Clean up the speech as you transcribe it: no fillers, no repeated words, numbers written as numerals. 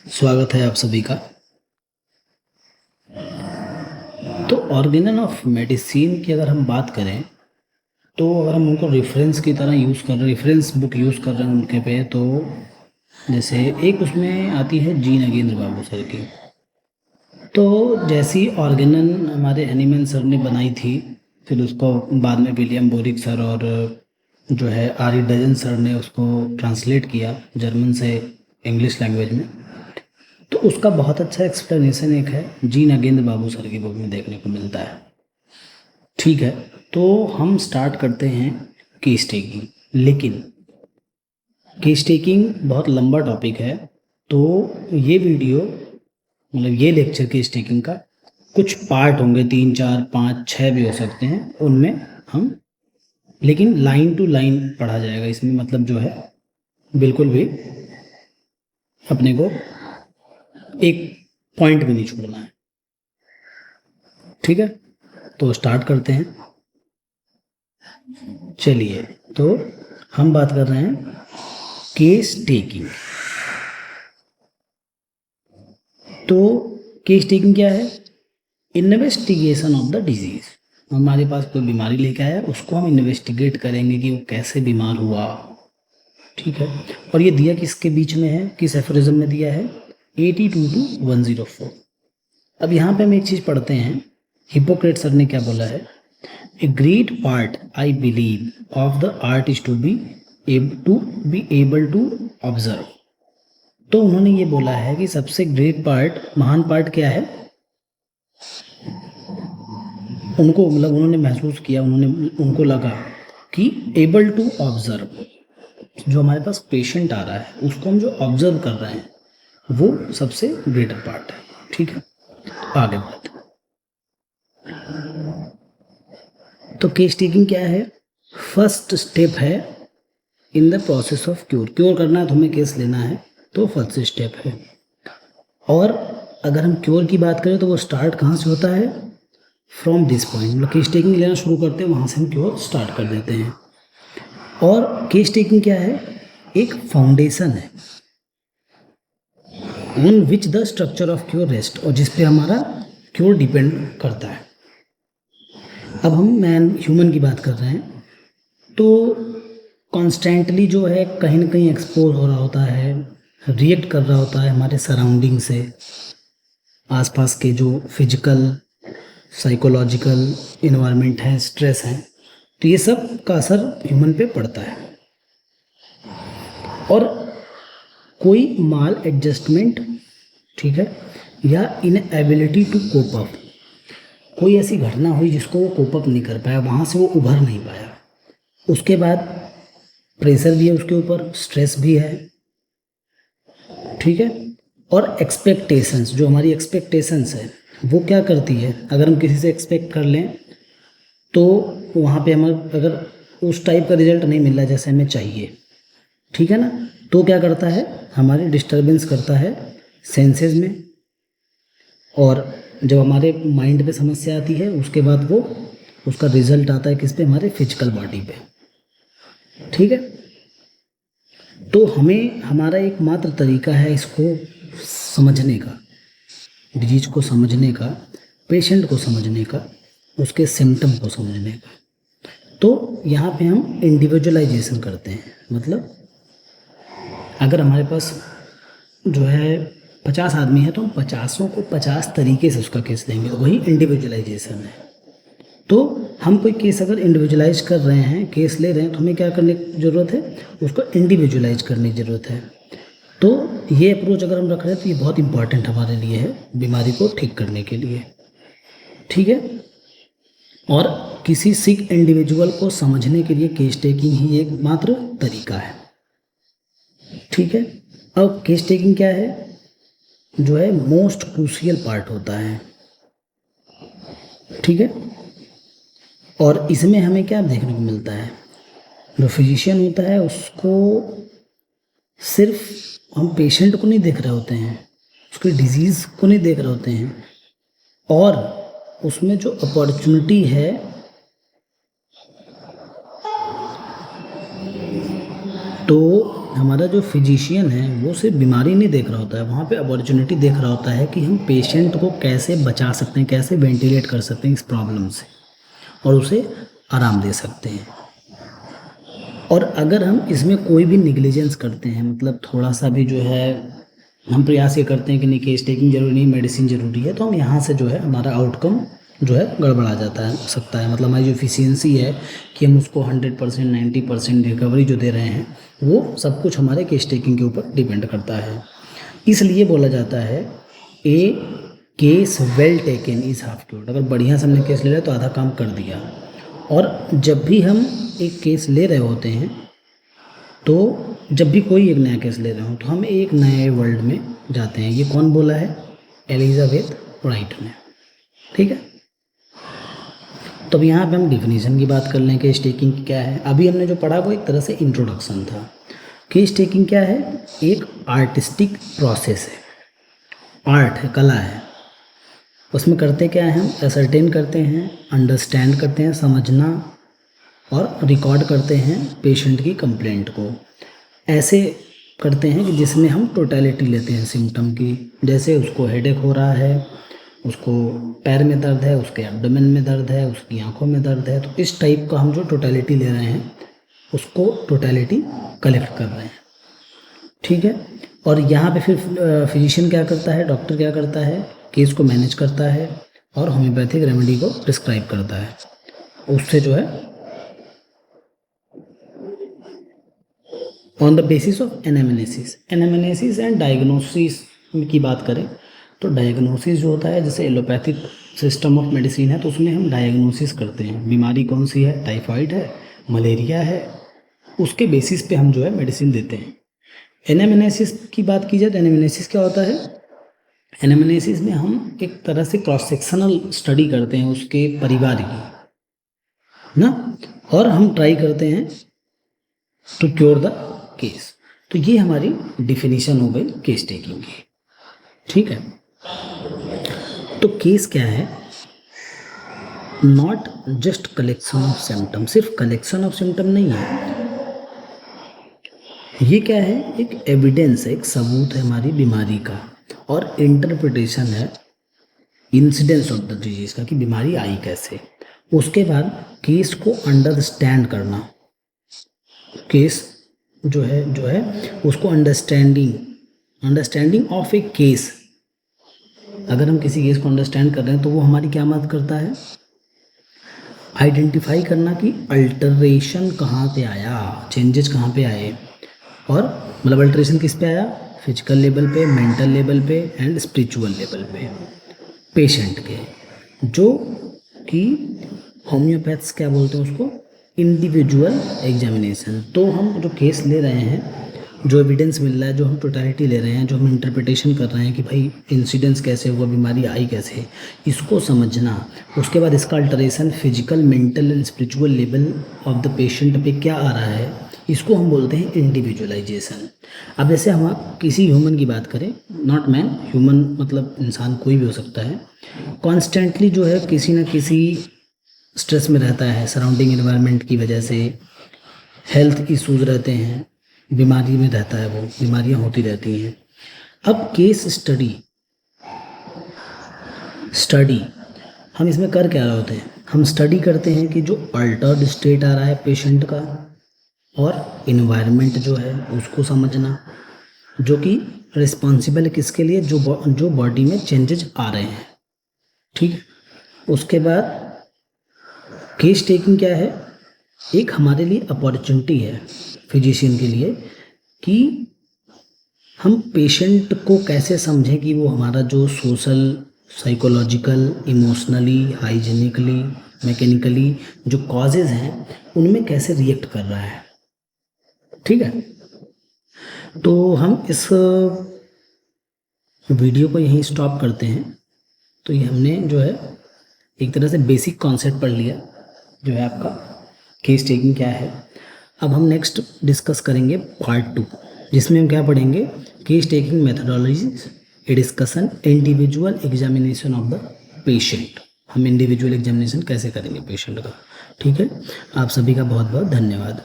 स्वागत है आप सभी का। तो ऑर्गेनन ऑफ मेडिसिन की अगर हम बात करें, तो अगर हम उनको रेफरेंस की तरह यूज़ कर रहे रेफरेंस बुक यूज़ कर रहे हैं उनके पे, तो जैसे एक उसमें आती है जी नगेंद्र बाबू सर की। तो जैसी ऑर्गेनन हमारे एनिमल सर ने बनाई थी, फिर उसको बाद में विलियम बोरिक सर और जो है आर ई डजन सर ने उसको ट्रांसलेट किया जर्मन से इंग्लिश लैंग्वेज में। तो उसका बहुत अच्छा एक्सप्लेनेशन एक है जी नगेंद्र बाबू सर की बुक में देखने को मिलता है। ठीक है, तो हम स्टार्ट करते हैं केस टेकिंग। लेकिन केस टेकिंग बहुत लंबा टॉपिक है, तो ये वीडियो मतलब ये लेक्चर केस टेकिंग का कुछ पार्ट होंगे, 3 4 5 6 भी हो सकते हैं उनमें हम, लेकिन लाइन टू लाइन पढ़ा जाएगा इसमें। मतलब जो है बिल्कुल भी अपने को एक पॉइंट भी नहीं छोड़ना है। ठीक है, तो स्टार्ट करते हैं। चलिए, तो हम बात कर रहे हैं केस टेकिंग। तो केस टेकिंग क्या है? Investigation of the disease. हमारे पास कोई बीमारी लेके आया, उसको हम इन्वेस्टिगेट करेंगे कि वो कैसे बीमार हुआ। ठीक है, और ये दिया किसके बीच में है, किस एफोरिज्म में दिया है? 82 to 104। अब यहाँ पे हम एक चीज़ पढ़ते हैं, हिपोक्रेट सर ने क्या बोला है? A great part, I believe, of the art is to be able to observe। तो उन्होंने ये बोला है कि सबसे ग्रेट पार्ट, महान पार्ट क्या है? उनको मतलब उन्होंने महसूस किया, उनको लगा कि एबल टू ऑब्जर्व, जो हमारे पास पेशेंट आ रहा है उसको हम जो ऑब्जर्व कर रहे हैं वो सबसे ग्रेटर पार्ट है। ठीक है, आगे बढ़ते हैं। तो केस टेकिंग क्या है? फर्स्ट स्टेप है in the process of cure. Cure करना है तो हमें केस लेना है, तो फर्स्ट स्टेप है। और अगर हम क्योर की बात करें तो वो स्टार्ट कहाँ से होता है? फ्रॉम दिस पॉइंट, मतलब केस टेकिंग लेना शुरू करते हैं वहाँ से हम क्योर स्टार्ट कर देते हैं। और केस टेकिंग क्या है? एक फाउंडेशन है on which the structure of cure rest, और जिस पे हमारा क्योर डिपेंड करता है। अब हम मैन ह्यूमन की बात कर रहे हैं, तो कॉन्स्टेंटली जो है कहीं ना कहीं एक्सपोज हो रहा होता है, रिएक्ट कर रहा होता है हमारे सराउंडिंग से, आसपास के जो फिजिकल साइकोलॉजिकल इन्वायरमेंट है, स्ट्रेस है, तो ये सब का असर ह्यूमन पे पड़ता है। और कोई माल एडजस्टमेंट, ठीक है, या इनएबिलिटी टू कोप अप, कोई ऐसी घटना हुई जिसको वो कोप अप नहीं कर पाया, वहाँ से वो उभर नहीं पाया। उसके बाद प्रेशर भी है उसके ऊपर, स्ट्रेस भी है। ठीक है, और एक्सपेक्टेशंस, जो हमारी एक्सपेक्टेशंस है वो क्या करती है? अगर हम किसी से एक्सपेक्ट कर लें तो वहाँ पे हमें अगर उस टाइप का रिजल्ट नहीं मिल रहा जैसे हमें चाहिए, ठीक है ना, तो क्या करता है? हमारे डिस्टर्बेंस करता है सेंसेस में, और जब हमारे माइंड पे समस्या आती है उसके बाद वो उसका रिजल्ट आता है किस पे? हमारे फिजिकल बॉडी पे। ठीक है, तो हमें हमारा एकमात्र तरीका है इसको समझने का, डिजीज को समझने का, पेशेंट को समझने का, उसके सिम्टम को समझने का। तो यहाँ पे हम इंडिविजुअलाइजेशन करते हैं। मतलब अगर हमारे पास जो है 50 आदमी है तो हम 50 को 50 तरीके से उसका केस देंगे, वही इंडिविजुअलाइजेशन है। तो हम कोई केस अगर इंडिविजुअलाइज कर रहे हैं, केस ले रहे हैं, तो हमें क्या करने की ज़रूरत है? उसको इंडिविजुअलाइज करने की ज़रूरत है। तो ये अप्रोच अगर हम रख रहे हैं तो ये बहुत इंपॉर्टेंट हमारे लिए है बीमारी को ठीक करने के लिए। ठीक है, और किसी सिक इंडिविजुअल को समझने के लिए केस टेकिंग ही एक मात्र तरीका है। ठीक है, अब केस टेकिंग क्या है? जो है मोस्ट क्रूशियल पार्ट होता है। ठीक है, और इसमें हमें क्या देखने को मिलता है? जो फिजिशियन होता है उसको सिर्फ हम पेशेंट को नहीं देख रहे होते हैं, उसके डिजीज़ को नहीं देख रहे होते हैं, और उसमें जो अपॉर्चुनिटी है तो हमारा जो फिजिशियन है वो सिर्फ बीमारी नहीं देख रहा होता है, वहाँ पे अपॉर्चुनिटी देख रहा होता है कि हम पेशेंट को कैसे बचा सकते हैं, कैसे वेंटिलेट कर सकते हैं इस प्रॉब्लम से और उसे आराम दे सकते हैं। और अगर हम इसमें कोई भी निग्लिजेंस करते हैं, मतलब थोड़ा सा भी जो है हम प्रयास ये करते हैं कि नहीं केस टेकिंग जरूरी नहीं, मेडिसिन ज़रूरी है, तो हम यहाँ से जो है हमारा आउटकम जो है गड़बड़ा जाता है सकता है। मतलब हमारी जो एफिशिएंसी है कि हम उसको 100% 90% रिकवरी जो दे रहे हैं वो सब कुछ हमारे केस टेकिंग के ऊपर डिपेंड करता है। इसलिए बोला जाता है a case well taken is half cured. अगर बढ़िया से हमने केस ले लिया तो आधा काम कर दिया। और जब भी हम एक केस ले रहे होते हैं, तो जब भी कोई एक नया केस ले रहे हो तो हम एक नए वर्ल्ड में जाते हैं। ये कौन बोला है? एलिजाबेथ राइट ने। ठीक है, तो अब यहाँ पे हम डिफिनीशन की बात कर लें केस टेकिंग की क्या है। अभी हमने जो पढ़ा वो एक तरह से इंट्रोडक्शन था। केस टेकिंग क्या है? एक आर्टिस्टिक प्रोसेस है, आर्ट है, कला है। उसमें करते क्या है? हम असरटेन करते हैं, अंडरस्टैंड करते हैं, समझना और रिकॉर्ड करते हैं पेशेंट की कंप्लेंट को। ऐसे करते हैं कि जिसमें हम टोटलिटी लेते हैं सिम्टम की। जैसे उसको हेडेक हो रहा है, उसको पैर में दर्द है, उसके एब्डोमेन में दर्द है, उसकी आंखों में दर्द है, तो इस टाइप का हम जो टोटलिटी ले रहे हैं उसको टोटलिटी कलेक्ट कर रहे हैं। ठीक है, और यहाँ पे फिर फिजिशियन क्या करता है, डॉक्टर क्या करता है? केस को मैनेज करता है और होम्योपैथिक रेमेडी को प्रिस्क्राइब करता है। उससे जो है on the basis of anamnesis and diagnosis की बात करें तो डायग्नोसिस जो होता है, जैसे एलोपैथिक सिस्टम ऑफ मेडिसिन है तो उसमें हम डायग्नोसिस करते हैं, बीमारी कौन सी है, टाइफाइड है, मलेरिया है, उसके बेसिस पे हम जो है मेडिसिन देते हैं। एनामेनेसिस की बात की जाए तो एनामेनेसिस क्या होता है? एनामेनेसिस में हम एक तरह से क्रॉस सेक्शनल स्टडी करते हैं उसके परिवार की ना, और हम ट्राई करते हैं टू क्योर द केस। तो ये हमारी डिफिनीशन हो गई केस टेकिंग की। ठीक है, तो केस क्या है? Not just collection of symptom, सिर्फ कलेक्शन ऑफ सिम्टम नहीं है। ये क्या है? एक एविडेंस है, एक सबूत है हमारी बीमारी का, और इंटरप्रिटेशन है इंसिडेंस ऑफ द डिजीज का कि बीमारी आई कैसे। उसके बाद केस को अंडरस्टैंड करना, केस जो है उसको अंडरस्टैंडिंग ऑफ ए केस। अगर हम किसी केस को अंडरस्टैंड कर रहे हैं तो वो हमारी क्या मदद करता है? आइडेंटिफाई करना कि अल्टरेशन कहाँ पे आया, चेंजेस कहाँ पे आए, और मतलब अल्टरेशन किस पे आया? फिजिकल लेवल पे, मेंटल लेवल पे एंड स्पिरिचुअल लेवल पे पेशेंट के, जो कि होम्योपैथ्स क्या बोलते हैं उसको? Individual examination. तो हम जो केस ले रहे हैं, जो एविडेंस मिल रहा है, जो हम टोटलिटी ले रहे हैं, जो हम इंटरप्रिटेशन कर रहे हैं कि भाई इंसिडेंस कैसे हुआ, बीमारी आई कैसे, इसको समझना। उसके बाद इसका alteration physical, mental and spiritual level of the patient पे क्या आ रहा है, इसको हम बोलते हैं इंडिविजुअलाइजेशन। अब जैसे हम किसी ह्यूमन की बात करें, नॉट मैन, ह्यूमन मतलब इंसान कोई भी हो सकता है, कॉन्स्टेंटली जो है किसी न किसी स्ट्रेस में रहता है, सराउंडिंग एनवायरनमेंट की वजह से हेल्थ इश्यूज रहते हैं, बीमारी में रहता है, वो बीमारियां होती रहती हैं। अब केस स्टडी हम इसमें कर क्या रहे होते हैं? हम स्टडी करते हैं कि जो अल्टर्ड स्टेट आ रहा है पेशेंट का, और इन्वायरमेंट जो है उसको समझना, जो कि रिस्पॉन्सिबल है किसके लिए? जो बॉडी में चेंजेस आ रहे हैं। ठीक है, उसके बाद केस टेकिंग क्या है? एक हमारे लिए अपॉर्चुनिटी है फिजिशियन के लिए कि हम पेशेंट को कैसे समझें कि वो हमारा जो social, psychological, emotionally, hygienically, mechanically जो कॉजेज़ हैं उनमें कैसे रिएक्ट कर रहा है। ठीक है, तो हम इस वीडियो को यहीं स्टॉप करते हैं। तो ये हमने जो है एक तरह से बेसिक कॉन्सेप्ट पढ़ लिया, जो है आपका केस टेकिंग क्या है। अब हम नेक्स्ट डिस्कस करेंगे पार्ट 2, जिसमें हम क्या पढ़ेंगे? Case taking methodologies, A discussion, individual examination of the patient. हम इंडिविजुअल एग्जामिनेशन कैसे करेंगे पेशेंट का। ठीक है, आप सभी का बहुत बहुत धन्यवाद।